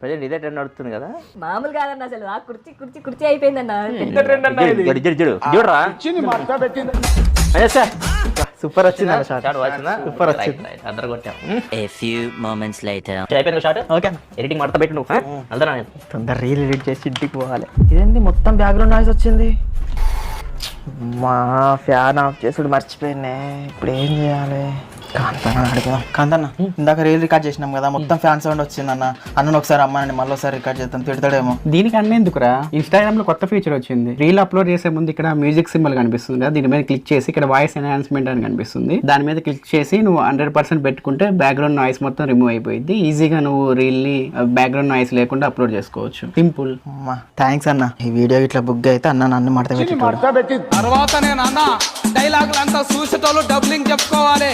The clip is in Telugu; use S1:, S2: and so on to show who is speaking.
S1: ప్రజెంట్ ఇదే ట్రెండ్ నడుస్తుంది కదా.
S2: మామూలు కాదన్న అసలు ఆ కుర్చీ కుర్చీ కుర్చీ అయిపోయిందన్న.
S1: చూడరా
S3: సూపర్ వచ్చింది సూపర్ వచ్చింది.
S1: అందరు కొట్టాం.
S4: A few moments later.
S1: అయిపోయింది షార్ట్. ఓకే ఎడిటింగ్ మడత పెట్టు నువ్వు. వెళ్తాను నేను.
S3: తొందర రీల్ ఎడిట్ చేసి ఇంటికి పోవాలి. ఇదేంటి మొత్తం బ్యాక్గ్రౌండ్ నాయిస్ వచ్చింది. మా ఫ్యాన్ ఆఫ్ చేసుడు మర్చిపోయినే. ఇప్పుడు ఏం చేయాలి? కాంతన్న ఇందాక రీల్ రికార్డ్ చేసినాం కదా, మొత్తం ఫ్యాన్ సౌండ్ వచ్చింది అన్న. అన్నను ఒకసారి అమ్మానండి, మళ్ళీ ఒకసారి రికార్డ్ చేద్దాం, తిడతాడేమో.
S5: దీనికి అన్న ఎందుకురా, ఇన్స్టాగ్రామ్ లో కొత్త ఫీచర్ వచ్చింది. రీల్ అప్లోడ్ చేసే ముందు ఇక్కడ మ్యూజిక్ సింబల్ కనిపిస్తుంది కదా, దీని మీద క్లిక్ చేసి ఇక్కడ వాయిస్ ఎన్హాన్స్మెంట్ అని కనిపిస్తుంది. దాని మీద క్లిక్ చేసి నువ్వు 100% పెట్టుకుంటే బ్యాక్గ్రౌండ్ నాయిస్ మొత్తం రిమూవ్ అయిపోయింది. ఈజీగా నువ్వు రీల్ ని బ్యాక్గ్రౌండ్ నాయిస్ లేకుండా అప్లోడ్ చేసుకోవచ్చు. సింపుల్.
S3: థ్యాంక్స్ అన్న. ఈ వీడియో ఇట్లా బుక్ అయితే అన్న నన్ను మడత పెట్టి
S6: తర్వాత నేను అన్న డైలాగులు అంతా చూసేటోళ్ళు డబ్లింగ్ చెప్పుకోవాలి.